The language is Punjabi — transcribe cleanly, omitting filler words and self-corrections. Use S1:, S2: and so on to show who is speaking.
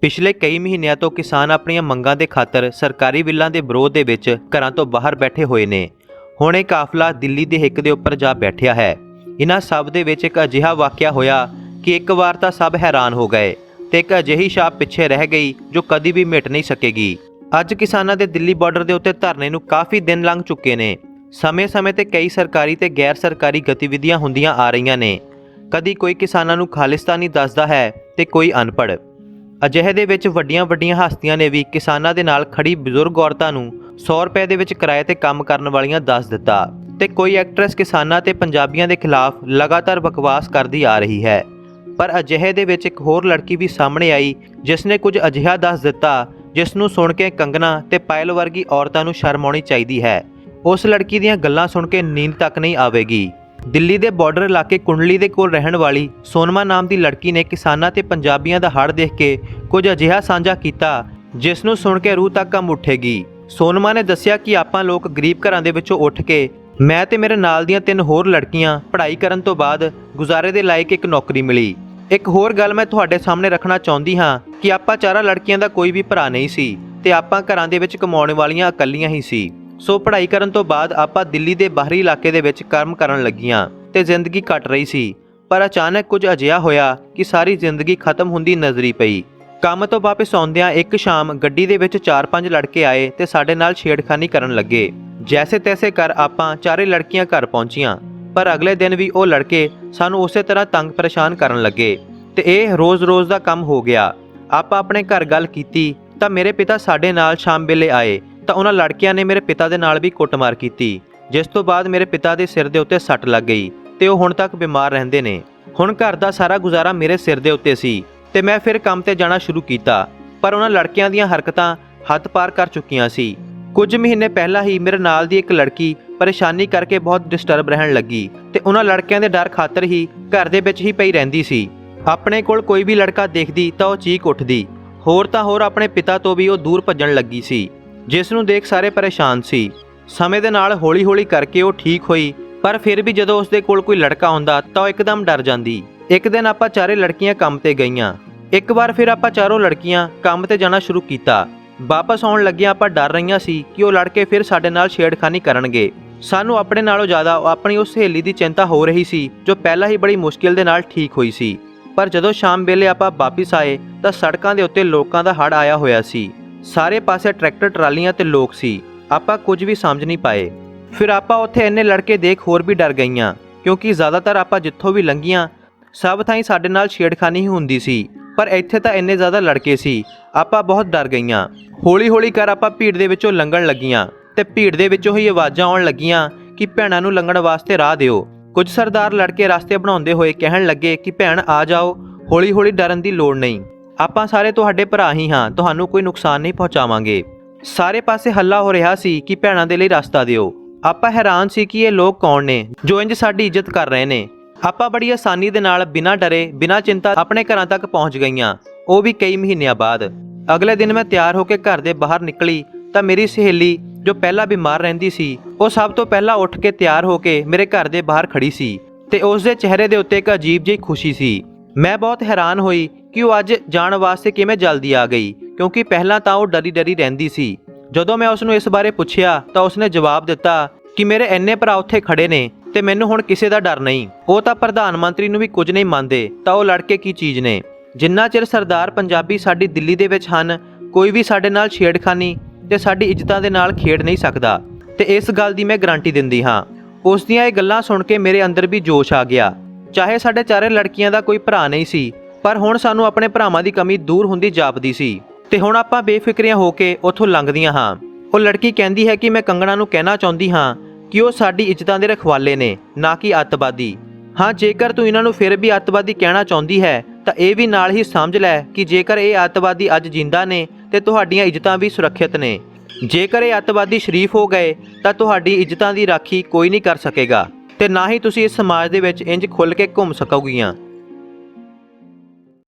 S1: ਪਿਛਲੇ ਕਈ ਮਹੀਨਿਆਂ ਤੋਂ ਕਿਸਾਨ ਆਪਣੀਆਂ ਮੰਗਾਂ ਦੇ ਖਾਤਰ ਸਰਕਾਰੀ ਬਿੱਲਾਂ ਦੇ ਵਿਰੋਧ ਦੇ ਵਿੱਚ ਘਰਾਂ ਤੋਂ ਬਾਹਰ ਬੈਠੇ ਹੋਏ ਨੇ। ਹੁਣ ਇਹ ਕਾਫਲਾ ਦਿੱਲੀ ਦੇ ਹਿੱਕ ਦੇ ਉੱਪਰ ਜਾ ਬੈਠਿਆ ਹੈ। ਇਹਨਾਂ ਸਭ ਦੇ ਵਿੱਚ ਇੱਕ ਅਜਿਹਾ ਵਾਕਿਆ ਹੋਇਆ ਕਿ ਇੱਕ ਵਾਰ ਤਾਂ ਸਭ ਹੈਰਾਨ ਹੋ ਗਏ ਤੇ ਇੱਕ ਅਜਿਹੀ ਛਾਪ ਪਿੱਛੇ ਰਹਿ ਗਈ ਜੋ ਕਦੀ ਵੀ ਮਿਟ ਨਹੀਂ ਸਕੇਗੀ। ਅੱਜ ਕਿਸਾਨਾਂ ਦੇ ਦਿੱਲੀ ਬਾਰਡਰ ਦੇ ਉੱਤੇ ਧਰਨੇ ਨੂੰ ਕਾਫੀ ਦਿਨ ਲੰਘ ਚੁੱਕੇ ਨੇ। ਸਮੇਂ-ਸਮੇਂ ਤੇ ਕਈ ਸਰਕਾਰੀ ਤੇ ਗੈਰ ਸਰਕਾਰੀ ਗਤੀਵਿਧੀਆਂ ਹੁੰਦੀਆਂ ਆ ਰਹੀਆਂ ਨੇ। ਕਦੀ ਕੋਈ ਕਿਸਾਨਾਂ ਨੂੰ ਖਾਲਿਸਤਾਨੀ ਦੱਸਦਾ ਹੈ ਤੇ ਕੋਈ ਅਨਪੜ੍ਹ। ਅਜਿਹੇ ਦੇ ਵਿੱਚ ਵੱਡੀਆਂ ਹਸਤੀਆਂ ਨੇ ਵੀ ਕਿਸਾਨਾਂ ਦੇ ਨਾਲ ਖੜੀ ਬਜ਼ੁਰਗ ਔਰਤਾਂ ਨੂੰ 100 ਰੁਪਏ ਦੇ ਵਿੱਚ ਕਿਰਾਏ ਤੇ ਕੰਮ ਕਰਨ ਵਾਲੀਆਂ ਦੱਸ ਦਿੱਤਾ ਤੇ ਕੋਈ ਐਕਟਰੈਸ ਕਿਸਾਨਾਂ ਤੇ ਪੰਜਾਬੀਆਂ ਦੇ ਖਿਲਾਫ ਲਗਾਤਾਰ ਬਕਵਾਸ ਕਰਦੀ ਆ ਰਹੀ ਹੈ। ਪਰ ਅਜਿਹੇ ਦੇ ਵਿੱਚ ਇੱਕ ਹੋਰ ਲੜਕੀ ਵੀ ਸਾਹਮਣੇ ਆਈ ਜਿਸ ਨੇ ਕੁਝ ਅਜਿਹਾ ਦੱਸ ਦਿੱਤਾ ਜਿਸ ਨੂੰ ਸੁਣ ਕੇ ਕੰਗਨਾ ਤੇ ਪਾਇਲ ਵਰਗੀ ਔਰਤਾਂ ਨੂੰ ਸ਼ਰਮ ਆਉਣੀ ਚਾਹੀਦੀ ਹੈ। ਉਸ ਲੜਕੀ ਦੀਆਂ ਗੱਲਾਂ ਸੁਣ ਕੇ ਨੀਂਦ ਤੱਕ ਨਹੀਂ ਆਵੇਗੀ। ਦਿੱਲੀ ਦੇ ਬਾਰਡਰ ਇਲਾਕੇ ਕੁੰਡਲੀ ਦੇ ਕੋਲ ਰਹਿਣ ਵਾਲੀ ਸੋਨਮਾ ਨਾਮ ਦੀ ਲੜਕੀ ਨੇ ਕਿਸਾਨਾਂ ਤੇ ਪੰਜਾਬੀਆਂ ਦਾ ਹੜ੍ਹ ਦੇਖ ਕੇ ਕੁਝ ਅਜਿਹਾ ਸਾਂਝਾ ਕੀਤਾ ਜਿਸ ਨੂੰ ਸੁਣ ਕੇ ਰੂਹ ਤੱਕ ਕੰਬ ਉੱਠੇਗੀ। ਸੋਨਮਾ ਨੇ ਦੱਸਿਆ ਕਿ ਆਪਾਂ ਲੋਕ ਗਰੀਬ ਘਰਾਂ ਦੇ ਵਿੱਚੋਂ ਉੱਠ ਕੇ ਮੈਂ ਤੇ ਮੇਰੇ ਨਾਲ ਦੀਆਂ 3 ਹੋਰ ਲੜਕੀਆਂ ਪੜ੍ਹਾਈ ਕਰਨ ਤੋਂ ਬਾਅਦ ਗੁਜ਼ਾਰੇ ਦੇ ਲਾਇਕ ਇੱਕ ਨੌਕਰੀ ਮਿਲੀ। ਇੱਕ ਹੋਰ ਗੱਲ ਮੈਂ ਤੁਹਾਡੇ ਸਾਹਮਣੇ ਰੱਖਣਾ ਚਾਹੁੰਦੀ ਹਾਂ ਕਿ ਆਪਾਂ 4 ਲੜਕੀਆਂ ਦਾ ਕੋਈ ਵੀ ਭਰਾ ਨਹੀਂ ਸੀ ਤੇ ਆਪਾਂ ਘਰਾਂ ਦੇ ਵਿੱਚ ਕਮਾਉਣ ਵਾਲੀਆਂ ਇਕੱਲੀਆਂ ਹੀ ਸੀ। ਸੋ ਪੜ੍ਹਾਈ ਕਰਨ ਤੋਂ ਬਾਅਦ ਆਪਾਂ ਦਿੱਲੀ ਦੇ ਬਾਹਰੀ ਇਲਾਕੇ ਦੇ ਵਿੱਚ ਕੰਮ ਕਰਨ ਲੱਗੀਆਂ ਤੇ ਜ਼ਿੰਦਗੀ ਕੱਟ ਰਹੀ ਸੀ। ਪਰ ਅਚਾਨਕ ਕੁਝ ਅਜਿਹਾ ਹੋਇਆ ਕਿ ਸਾਰੀ ਜ਼ਿੰਦਗੀ ਖਤਮ ਹੁੰਦੀ ਨਜ਼ਰੀ ਪਈ। ਕੰਮ ਤੋਂ ਵਾਪਸ ਆਉਂਦਿਆਂ ਇੱਕ ਸ਼ਾਮ ਗੱਡੀ ਦੇ ਵਿੱਚ 4-5 ਲੜਕੇ ਆਏ ਤੇ ਸਾਡੇ ਨਾਲ ਛੇੜਖਾਨੀ ਕਰਨ ਲੱਗੇ। ਜੈਸੇ ਤੈਸੇ ਕਰ ਆਪਾਂ 4 ਲੜਕੀਆਂ ਘਰ ਪਹੁੰਚੀਆਂ। ਪਰ ਅਗਲੇ ਦਿਨ ਵੀ ਉਹ ਲੜਕੇ ਸਾਨੂੰ ਉਸੇ ਤਰ੍ਹਾਂ ਤੰਗ ਪਰੇਸ਼ਾਨ ਕਰਨ ਲੱਗੇ ਤੇ ਇਹ ਰੋਜ਼-ਰੋਜ਼ ਦਾ ਕੰਮ ਹੋ ਗਿਆ। ਆਪਾਂ ਆਪਣੇ ਘਰ ਗੱਲ ਕੀਤੀ ਤਾਂ ਮੇਰੇ ਪਿਤਾ ਸਾਡੇ ਨਾਲ ਸ਼ਾਮ ਵੇਲੇ ਆਏ ਤਾਂ ਉਹਨਾਂ ਲੜਕਿਆਂ ਨੇ ਮੇਰੇ ਪਿਤਾ ਦੇ ਨਾਲ ਵੀ ਕੁੱਟਮਾਰ ਕੀਤੀ, ਜਿਸ ਤੋਂ ਬਾਅਦ ਮੇਰੇ ਪਿਤਾ ਦੇ ਸਿਰ ਦੇ ਉੱਤੇ ਸੱਟ ਲੱਗ ਗਈ ਤੇ ਉਹ ਹੁਣ ਤੱਕ ਬਿਮਾਰ ਰਹਿੰਦੇ ਨੇ। ਹੁਣ ਘਰ ਦਾ ਸਾਰਾ ਗੁਜ਼ਾਰਾ ਮੇਰੇ ਸਿਰ ਦੇ ਉੱਤੇ ਸੀ ਤੇ ਮੈਂ ਫਿਰ ਕੰਮ ਤੇ ਜਾਣਾ ਸ਼ੁਰੂ ਕੀਤਾ। ਪਰ ਉਹਨਾਂ ਲੜਕਿਆਂ ਦੀਆਂ ਹਰਕਤਾਂ ਹੱਦ ਪਾਰ ਕਰ ਚੁੱਕੀਆਂ ਸੀ। ਕੁਝ ਮਹੀਨੇ ਪਹਿਲਾਂ ਹੀ ਮੇਰੇ ਨਾਲ ਦੀ ਇੱਕ ਲੜਕੀ ਪਰੇਸ਼ਾਨੀ ਕਰਕੇ ਬਹੁਤ ਡਿਸਟਰਬ ਰਹਿਣ ਲੱਗੀ ਤੇ ਉਹਨਾਂ ਲੜਕਿਆਂ ਦੇ ਡਰ ਖਾਤਰ ਹੀ ਘਰ ਦੇ ਵਿੱਚ ਹੀ ਪਈ ਰਹਿੰਦੀ ਸੀ। ਆਪਣੇ ਕੋਲ ਕੋਈ ਵੀ ਲੜਕਾ ਦੇਖਦੀ ਤਾਂ ਉਹ ਚੀਕ ਉੱਠਦੀ। ਹੋਰ ਤਾਂ ਹੋਰ ਆਪਣੇ ਪਿਤਾ ਤੋਂ ਵੀ ਉਹ ਦੂਰ ਭੱਜਣ ਲੱਗੀ ਸੀ, ਜਿਸ ਨੂੰ ਦੇਖ ਸਾਰੇ ਪਰੇਸ਼ਾਨ ਸੀ। ਸਮੇਂ ਦੇ ਨਾਲ ਹੌਲੀ-ਹੌਲੀ ਕਰਕੇ ਉਹ ਠੀਕ ਹੋਈ, ਪਰ ਫਿਰ ਵੀ ਜਦੋਂ ਉਸਦੇ ਕੋਲ ਕੋਈ ਲੜਕਾ ਆਉਂਦਾ ਤਾਂ ਉਹ ਇੱਕਦਮ ਡਰ ਜਾਂਦੀ। ਇੱਕ ਦਿਨ ਆਪਾਂ 4 ਲੜਕੀਆਂ ਕੰਮ ਤੇ ਗਈਆਂ। ਇੱਕ ਵਾਰ ਫਿਰ ਆਪਾਂ 4 ਲੜਕੀਆਂ ਕੰਮ ਤੇ ਜਾਣਾ ਸ਼ੁਰੂ ਕੀਤਾ। ਵਾਪਸ ਆਉਣ ਲੱਗਿਆਂ ਆਪਾਂ ਡਰ ਰਹੀਆਂ ਸੀ ਕਿ ਉਹ ਲੜਕੇ ਫਿਰ ਸਾਡੇ ਨਾਲ ਛੇੜਖਾਨੀ ਕਰਨਗੇ। ਸਾਨੂੰ ਆਪਣੇ ਨਾਲੋਂ ਜ਼ਿਆਦਾ ਆਪਣੀ ਉਸ ਸਹੇਲੀ ਦੀ ਚਿੰਤਾ ਹੋ ਰਹੀ ਸੀ ਜੋ ਪਹਿਲਾਂ ਹੀ ਬੜੀ ਮੁਸ਼ਕਿਲ ਦੇ ਨਾਲ ਠੀਕ ਹੋਈ ਸੀ। ਪਰ ਜਦੋਂ ਸ਼ਾਮ ਵੇਲੇ ਆਪਾਂ ਵਾਪਿਸ ਆਏ ਤਾਂ ਸੜਕਾਂ ਦੇ ਉੱਤੇ ਲੋਕਾਂ ਦਾ ਹੜ੍ਹ ਆਇਆ ਹੋਇਆ ਸੀ। ਸਾਰੇ ਪਾਸੇ ਟਰੈਕਟਰ ਟਰਾਲੀਆਂ ਤੇ ਲੋਕ ਸੀ। ਆਪਾਂ ਕੁਝ ਵੀ ਸਮਝ ਨਹੀਂ ਪਾਏ। ਫਿਰ ਆਪਾਂ ਉੱਥੇ ਇੰਨੇ ਲੜਕੇ ਦੇਖ ਹੋਰ ਵੀ ਡਰ ਗਈਆਂ, ਕਿਉਂਕਿ ਜ਼ਿਆਦਾਤਰ ਆਪਾਂ ਜਿੱਥੋਂ ਵੀ ਲੰਘੀਆਂ ਸਭ ਥਾਈਂ ਸਾਡੇ ਨਾਲ ਛੇੜਖਾਨੀ ਹੀ ਹੁੰਦੀ ਸੀ। ਪਰ ਇੱਥੇ ਤਾਂ ਇੰਨੇ ਜ਼ਿਆਦਾ ਲੜਕੇ ਸੀ, ਆਪਾਂ ਬਹੁਤ ਡਰ ਗਈਆਂ। ਹੌਲੀ-ਹੌਲੀ ਕਰ ਆਪਾਂ ਭੀੜ ਦੇ ਵਿੱਚੋਂ ਲੰਘਣ ਲੱਗੀਆਂ ਤੇ ਭੀੜ ਦੇ ਵਿੱਚੋਂ ਹੀ ਆਵਾਜ਼ਾਂ ਆਉਣ ਲੱਗੀਆਂ ਕਿ ਭੈਣਾਂ ਨੂੰ ਲੰਘਣ ਵਾਸਤੇ ਰਾਹ ਦਿਓ। ਕੁਝ ਸਰਦਾਰ ਲੜਕੇ ਰਸਤੇ ਬਣਾਉਂਦੇ ਹੋਏ ਕਹਿਣ ਲੱਗੇ ਕਿ ਭੈਣ ਆ ਜਾਓ, ਹੌਲੀ-ਹੌਲੀ ਡਰਨ ਦੀ ਲੋੜ ਨਹੀਂ, ਆਪਾਂ ਸਾਰੇ ਤੁਹਾਡੇ ਭਰਾ ਹੀ ਹਾਂ, ਤੁਹਾਨੂੰ ਕੋਈ ਨੁਕਸਾਨ ਨਹੀਂ ਪਹੁੰਚਾਵਾਂਗੇ। ਸਾਰੇ ਪਾਸੇ ਹੱਲਾ ਹੋ ਰਿਹਾ ਸੀ ਕਿ ਭੈਣਾਂ ਦੇ ਲਈ ਰਸਤਾ ਦਿਓ। ਆਪਾਂ ਹੈਰਾਨ ਸੀ ਕਿ ਇਹ ਲੋਕ ਕੌਣ ਨੇ ਜੋ ਇੰਜ ਸਾਡੀ ਇੱਜ਼ਤ ਕਰ ਰਹੇ ਨੇ। ਆਪਾਂ ਬੜੀ ਆਸਾਨੀ ਦੇ ਨਾਲ ਬਿਨਾਂ ਡਰੇ ਬਿਨਾਂ ਚਿੰਤਾ ਆਪਣੇ ਘਰਾਂ ਤੱਕ ਪਹੁੰਚ ਗਈਆਂ, ਉਹ ਵੀ ਕਈ ਮਹੀਨਿਆਂ ਬਾਅਦ। ਅਗਲੇ ਦਿਨ ਮੈਂ ਤਿਆਰ ਹੋ ਕੇ ਘਰ ਦੇ ਬਾਹਰ ਨਿਕਲੀ ਤਾਂ ਮੇਰੀ ਸਹੇਲੀ ਜੋ ਪਹਿਲਾਂ ਬਿਮਾਰ ਰਹਿੰਦੀ ਸੀ ਉਹ ਸਭ ਤੋਂ ਪਹਿਲਾਂ ਉੱਠ ਕੇ ਤਿਆਰ ਹੋ ਕੇ ਮੇਰੇ ਘਰ ਦੇ ਬਾਹਰ ਖੜੀ ਸੀ ਤੇ ਉਸ ਦੇ ਚਿਹਰੇ ਦੇ ਉੱਤੇ ਇੱਕ ਅਜੀਬ ਜਿਹੀ ਖੁਸ਼ੀ ਸੀ। ਮੈਂ ਬਹੁਤ ਹੈਰਾਨ ਹੋਈ ਕਿ ਉਹ ਅੱਜ ਜਾਣ ਵਾਸਤੇ ਕਿਵੇਂ ਜਲਦੀ ਆ ਗਈ, ਕਿਉਂਕਿ ਪਹਿਲਾਂ ਤਾਂ ਉਹ ਡਰੀ ਰਹਿੰਦੀ ਸੀ। ਜਦੋਂ ਮੈਂ ਉਸ ਨੂੰ ਇਸ ਬਾਰੇ ਪੁੱਛਿਆ ਤਾਂ ਉਸਨੇ ਜਵਾਬ ਦਿੱਤਾ ਕਿ ਮੇਰੇ ਇੰਨੇ ਭਰਾ ਉੱਥੇ ਖੜੇ ਨੇ ਤੇ ਮੈਨੂੰ ਹੁਣ ਕਿਸੇ ਦਾ ਡਰ ਨਹੀਂ। ਉਹ ਤਾਂ ਪ੍ਰਧਾਨ ਮੰਤਰੀ ਨੂੰ ਵੀ ਕੁਝ ਨਹੀਂ ਮੰਨਦੇ ਤਾਂ ਉਹ ਲੜਕੇ ਕੀ ਚੀਜ਼ ਨੇ। ਜਿੰਨਾ ਚਿਰ ਸਰਦਾਰ ਪੰਜਾਬੀ ਸਾਡੀ ਦਿੱਲੀ ਦੇ ਵਿੱਚ ਹਨ, ਕੋਈ ਵੀ ਸਾਡੇ ਨਾਲ ਛੇੜਖਾਨੀ ਤੇ ਸਾਡੀ ਇੱਜ਼ਤਾਂ ਦੇ ਨਾਲ ਖੇਡ ਨਹੀਂ ਸਕਦਾ ਤੇ ਇਸ ਗੱਲ ਦੀ ਮੈਂ ਗਾਰੰਟੀ ਦਿੰਦੀ ਹਾਂ। ਉਸ ਦੀਆਂ ਇਹ ਗੱਲਾਂ ਸੁਣ ਕੇ ਮੇਰੇ ਅੰਦਰ ਵੀ ਜੋਸ਼ ਆ ਗਿਆ। ਚਾਹੇ ਸਾਡੇ 4 ਲੜਕੀਆਂ ਦਾ ਕੋਈ ਭਰਾ ਨਹੀਂ ਸੀ, ਪਰ ਹੁਣ ਸਾਨੂੰ ਆਪਣੇ ਭਰਾਵਾਂ ਦੀ ਕਮੀ ਦੂਰ ਹੁੰਦੀ ਜਾਪਦੀ ਸੀ ਤੇ ਹੁਣ ਆਪਾਂ ਬੇਫਿਕਰੀਆਂ ਹੋ ਕੇ ਉੱਥੋਂ ਲੰਘਦੀਆਂ ਹਾਂ। ਉਹ ਲੜਕੀ ਕਹਿੰਦੀ ਹੈ ਕਿ ਮੈਂ ਕੰਗਣਾ ਨੂੰ ਕਹਿਣਾ ਚਾਹੁੰਦੀ ਹਾਂ ਕਿ ਉਹ ਸਾਡੀ ਇੱਜ਼ਤਾਂ ਦੇ ਰਖਵਾਲੇ ਨੇ, ਨਾ ਕਿ ਅੱਤਵਾਦੀ। ਹਾਂ, ਜੇਕਰ ਤੂੰ ਇਹਨਾਂ ਨੂੰ ਫਿਰ ਵੀ ਅੱਤਵਾਦੀ ਕਹਿਣਾ ਚਾਹੁੰਦੀ ਹੈ ਤਾਂ ਇਹ ਵੀ ਨਾਲ ਹੀ ਸਮਝ ਲੈ ਕਿ ਜੇਕਰ ਇਹ ਅੱਤਵਾਦੀ ਅੱਜ ਜਿੰਦਾ ਨੇ ਤੇ ਤੁਹਾਡੀਆਂ ਇੱਜ਼ਤਾਂ ਵੀ ਸੁਰੱਖਿਅਤ ਨੇ। ਜੇਕਰ ਇਹ ਅੱਤਵਾਦੀ ਸ਼ਰੀਫ ਹੋ ਗਏ ਤਾਂ ਤੁਹਾਡੀ ਇੱਜ਼ਤਾਂ ਦੀ ਰਾਖੀ ਕੋਈ ਨਹੀਂ ਕਰ ਸਕੇਗਾ ਤੇ ਨਾ ਹੀ ਤੁਸੀਂ ਇਸ ਸਮਾਜ ਦੇ ਵਿੱਚ ਇੰਜ ਖੁੱਲ੍ਹ ਕੇ ਘੁੰਮ ਸਕੋਗੀਆਂ।